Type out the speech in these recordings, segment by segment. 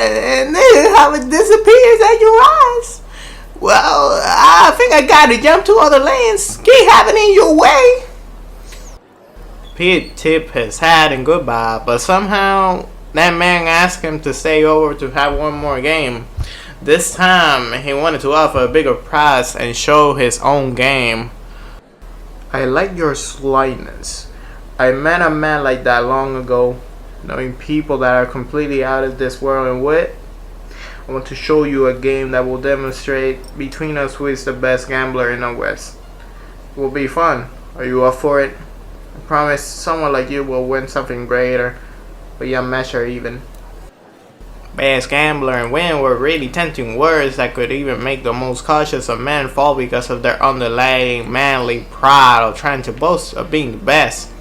and this is how it disappears at your eyes. Well, I think I gotta jump to other lanes. Keep having it your way. Pete tipped his hat in goodbye, but somehow that man asked him to stay over to have one more game. This time, he wanted to offer a bigger prize and show his own game. I like your slyness. I met a man like that long ago, knowing people that are completely out of this world and wit. I want to show you a game that will demonstrate between us who is the best gambler in the West. It will be fun. Are you up for it? I promise someone like you will win something greater, but you measure even. Best gambler and win were really tempting words that could even make the most cautious of men fall because of their underlying manly pride of trying to boast of being the best.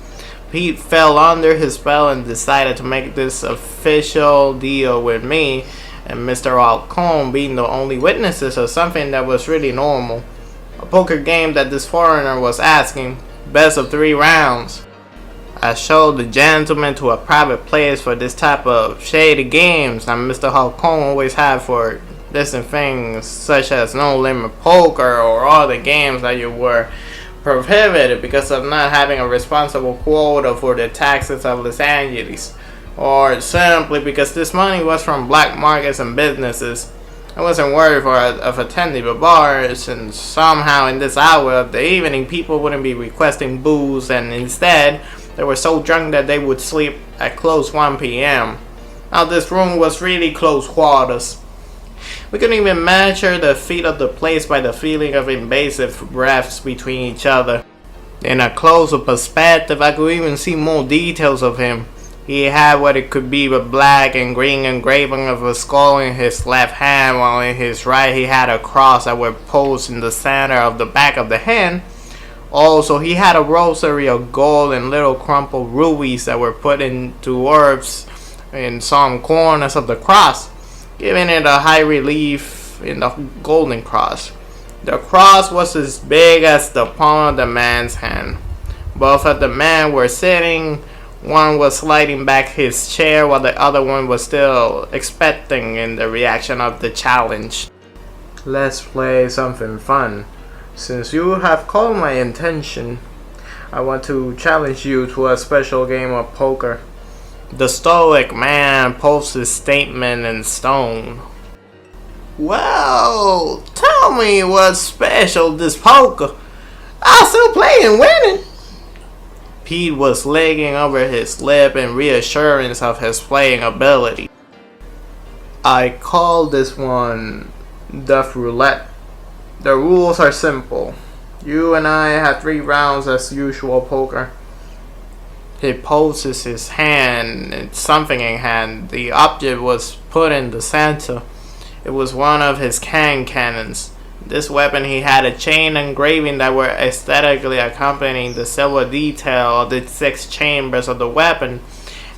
Pete fell under his spell and decided to make this official deal with me and Mr. Alcone being the only witnesses of something that was really normal. A poker game that this foreigner was asking, best of 3 rounds. I showed the gentleman to a private place for this type of shady games that Mr. Alcone always had for distant things such as no limit poker or all the games that you were prohibited because of not having a responsible quota for the taxes of Los Angeles, or simply because this money was from black markets and businesses. I wasn't worried of attending the bars, and somehow in this hour of the evening people wouldn't be requesting booze, and instead they were so drunk that they would sleep at close 1 p.m. Now this room was really close quarters. We couldn't even measure the feet of the place by the feeling of invasive breaths between each other. In a closer perspective, I could even see more details of him. He had what it could be but black and green engraving of a skull in his left hand, while in his right he had a cross that were posed in the center of the back of the hand. Also, he had a rosary of gold and little crumpled rubies that were put into orbs in some corners of the cross, giving it a high relief in the golden cross. The cross was as big as the palm of the man's hand. Both of the men were sitting. One was sliding back his chair while the other one was still expecting in the reaction of the challenge. Let's play something fun. Since you have called my attention, I want to challenge you to a special game of poker. The stoic man posts his statement in stone. Well, tell me what's special this poker. I still play and winning. Pete was licking over his lip in reassurance of his playing ability. I call this one Death Roulette. The rules are simple. You and I have 3 rounds as usual poker. He poses his hand, and something in hand. The object was put in the center. It was one of his cannons. This weapon he had a chain engraving that were aesthetically accompanying the silver detail of the 6 chambers of the weapon,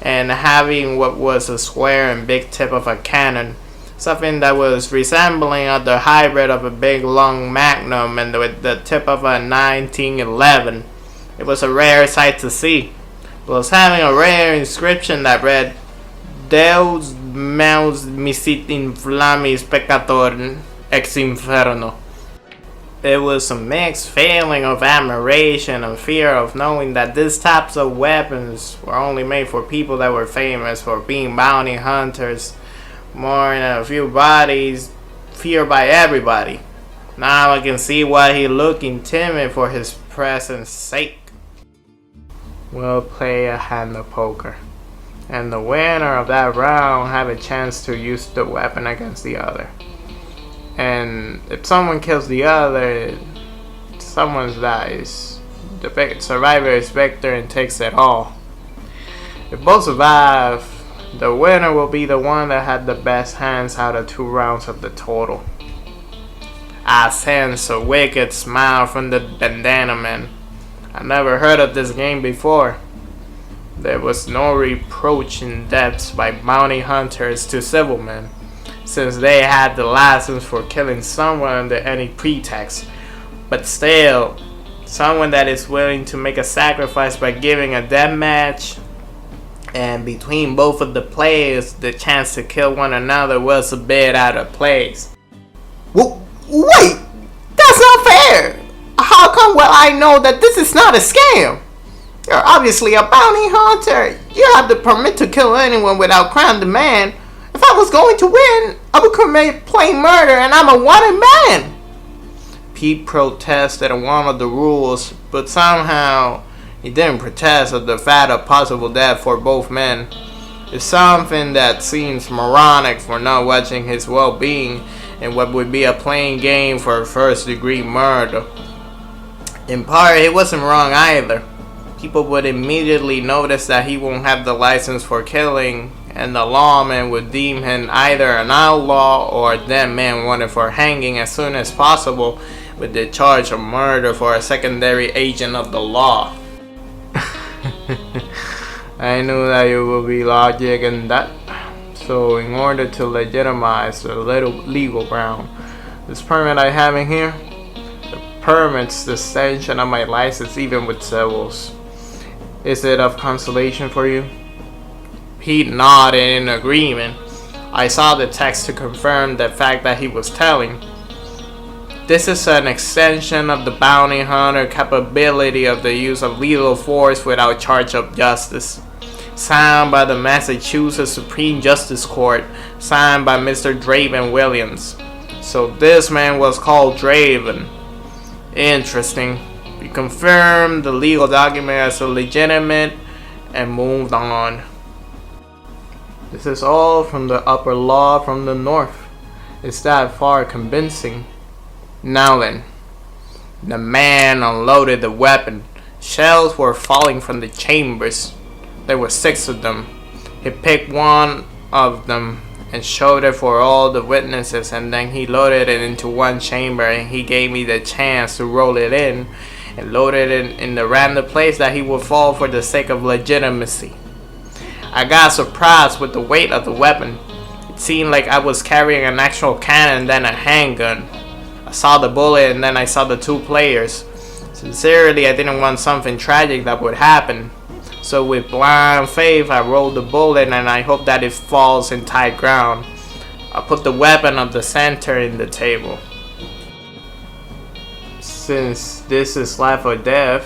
and having what was a square and big tip of a cannon. Something that was resembling the hybrid of a big long magnum and with the tip of a 1911. It was a rare sight to see. It was having a rare inscription that read, Deus meus misit inflamis peccator ex inferno. It was a mixed feeling of admiration and fear of knowing that these types of weapons were only made for people that were famous for being bounty hunters, more in a few bodies, feared by everybody. Now I can see why he looking timid for his presence sake. We'll play a hand of poker, and the winner of that round have a chance to use the weapon against the other. And if someone kills the other, someone dies. The survivor is victor and takes it all. If both survive, the winner will be the one that had the best hands out of 2 rounds of the total. I sense a wicked smile from the bandana man. I never heard of this game before. There was no reproach in depths by bounty hunters to civil men, since they had the license for killing someone under any pretext. But still, someone that is willing to make a sacrifice by giving a death match, And between both of the players, the chance to kill one another was a bit out of place. Wait! That's not fair! How come I know that this is not a scam? You're obviously a bounty hunter. You have the permit to kill anyone without crime demand. If I was going to win, I would commit plain murder and I'm a wanted man. Pete protested one of the rules, but somehow he didn't protest at the fact of possible death for both men. It's something that seems moronic for not watching his well-being in what would be a plain game for first-degree murder. In part, he wasn't wrong either. People would immediately notice that he won't have the license for killing, and the lawman would deem him either an outlaw or a dead man wanted for hanging as soon as possible, with the charge of murder for a secondary agent of the law. I knew that you would be logic in that. So in order to legitimize the legal ground, this permit I have in here, the permits the extension of my license even with civils. Is it of consolation for you? Pete nodded in agreement. I saw the text to confirm the fact that he was telling. This is an extension of the bounty hunter capability of the use of lethal force without charge of justice. Signed by the Massachusetts Supreme Justice Court, signed by Mr. Draven Williams. So this man was called Draven. Interesting. We confirmed the legal document as a legitimate and moved on. This is all from the upper law from the north. Is that far convincing? Now then, the man unloaded the weapon. Shells were falling from the chambers. There were 6 of them. He picked one of them and showed it for all the witnesses, and then he loaded it into one chamber and he gave me the chance to roll it in and loaded it in the random place that he would fall for the sake of legitimacy. I got surprised with the weight of the weapon. It seemed like I was carrying an actual cannon than a handgun. I saw the bullet and then I saw the 2 players. Sincerely, I didn't want something tragic that would happen. So with blind faith, I rolled the bullet and I hope that it falls in tight ground. I put the weapon of the center in the table. Since this is life or death,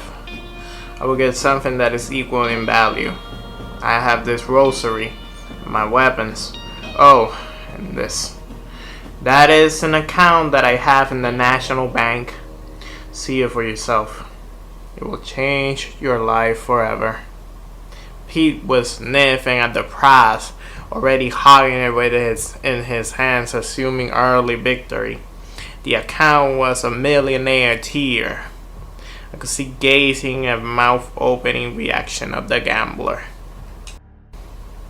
I will get something that is equal in value. I have this rosary, my weapons. Oh, and this. That is an account that I have in the National Bank. See it for yourself. It will change your life forever. Pete was sniffing at the prize, already hogging it in his hands, assuming early victory. The account was a millionaire tier. I could see gazing and mouth-opening reaction of the gambler.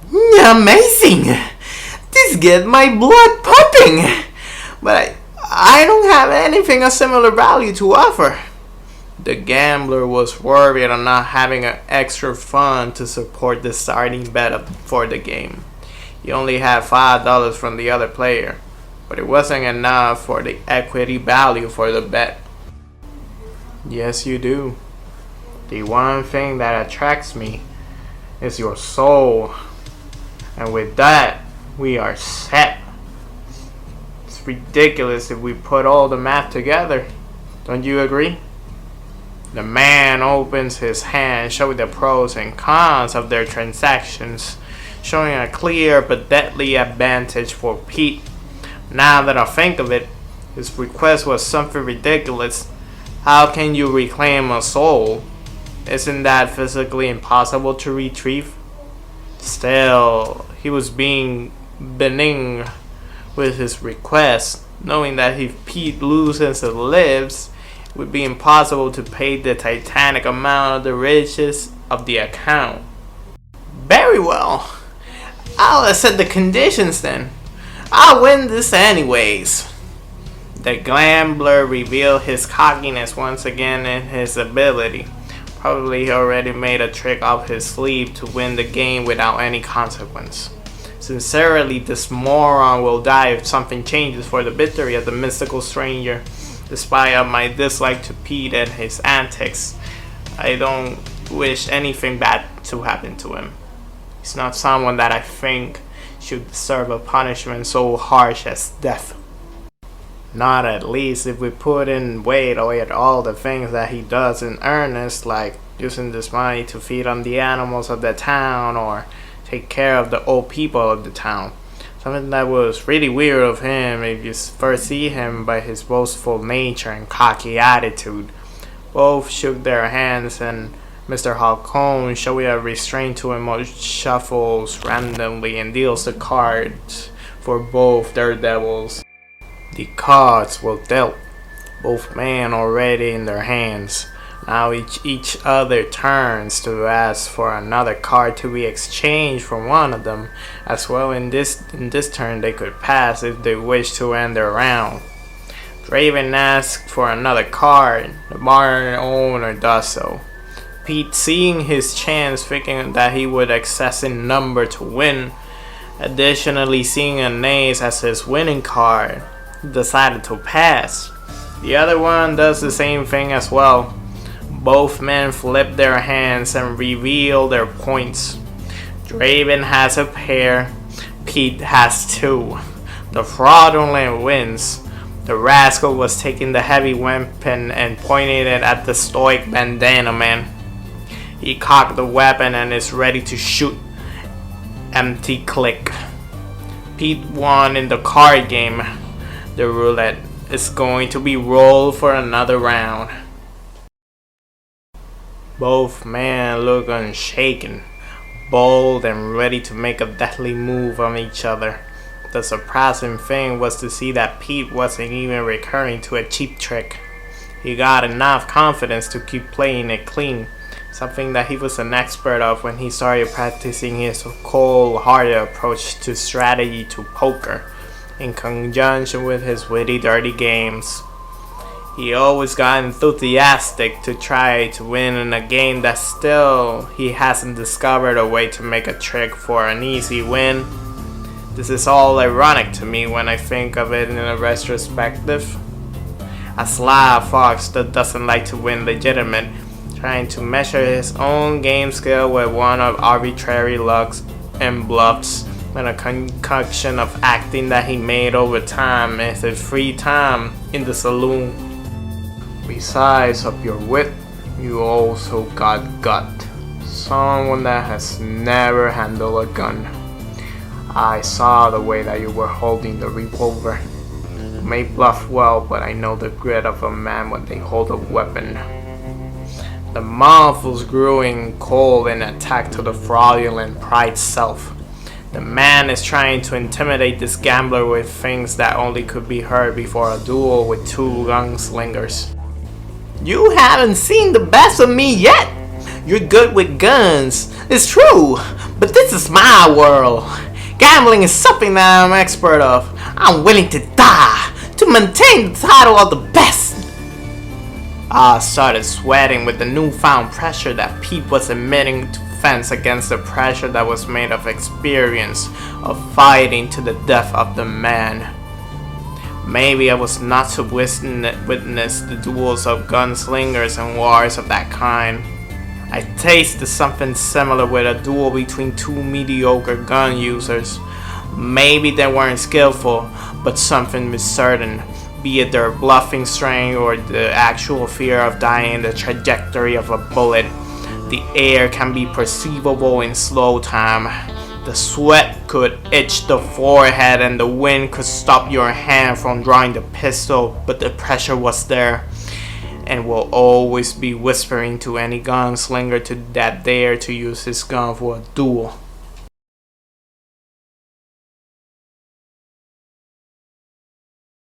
Amazing! This gets my blood pumping! But I don't have anything of similar value to offer. The gambler was worried on not having an extra fund to support the starting bet for the game. He only had $5 from the other player, but it wasn't enough for the equity value for the bet. Yes, you do. The one thing that attracts me is your soul. And with that, we are set. It's ridiculous if we put all the math together. Don't you agree? The man opens his hand, showing the pros and cons of their transactions, showing a clear but deadly advantage for Pete. Now that I think of it, his request was something ridiculous. How can you reclaim a soul? Isn't that physically impossible to retrieve? Still, he was being benign with his request, knowing that if Pete loses and lives, it would be impossible to pay the titanic amount of the riches of the account. Very well. I'll accept the conditions then. I'll win this anyways. The gambler revealed his cockiness once again in his ability. Probably he already made a trick up his sleeve to win the game without any consequence. Sincerely, this moron will die if something changes for the victory of the mystical stranger. Despite my dislike to Pete and his antics, I don't wish anything bad to happen to him. He's not someone that I think should deserve a punishment so harsh as death. Not at least if we put in weight at all the things that he does in earnest, like using this money to feed on the animals of the town or take care of the old people of the town. Something that was really weird of him if you first see him by his boastful nature and cocky attitude. Both shook their hands, and Mr. Halcone, showing a restraint to him, shuffles randomly and deals the cards for both daredevils. The cards were dealt, both men already in their hands. Now each other turns to ask for another card to be exchanged for one of them. As well, in this turn they could pass if they wish to end their round. Draven asks for another card. The bar owner does so. Pete, seeing his chance, thinking that he would excess in number to win, additionally seeing an ace as his winning card, decided to pass. The other one does the same thing as well. Both men flip their hands and reveal their points. Draven has a pair, Pete has two. The fraudulent wins. The rascal was taking the heavy weapon and pointing it at the stoic bandana man. He cocked the weapon and is ready to shoot. Empty click. Pete won in the card game. The roulette is going to be rolled for another round. Both men look unshaken, bold and ready to make a deadly move on each other. The surprising thing was to see that Pete wasn't even recurring to a cheap trick. He got enough confidence to keep playing it clean, something that he was an expert of when he started practicing his cold-hearted approach to strategy to poker, in conjunction with his witty dirty games. He always got enthusiastic to try to win in a game that still he hasn't discovered a way to make a trick for an easy win. This is all ironic to me when I think of it in a retrospective. A sly fox that doesn't like to win legitimate, trying to measure his own game skill with one of arbitrary lucks and bluffs, and a concoction of acting that he made over time in his free time in the saloon. Besides of your wit, you also got gut. Someone that has never handled a gun. I saw the way that you were holding the revolver. You may bluff well, but I know the grit of a man when they hold a weapon. The mouth was growing cold and attacked to the fraudulent pride self. The man is trying to intimidate this gambler with things that only could be heard before a duel with two gunslingers. You haven't seen the best of me yet. You're good with guns, it's true, but this is my world. Gambling is something that I'm expert of. I'm willing to die to maintain the title of the best. I started sweating with the newfound pressure that Pete was emitting to fence against the pressure that was made of experience of fighting to the death of the man. Maybe I was not to witness the duels of gunslingers and wars of that kind. I tasted something similar with a duel between two mediocre gun users. Maybe they weren't skillful, but something was certain, be it their bluffing strength or the actual fear of dying in the trajectory of a bullet. The air can be perceivable in slow time. The sweat could itch the forehead and the wind could stop your hand from drawing the pistol, but the pressure was there and will always be whispering to any gunslinger that dare to use his gun for a duel.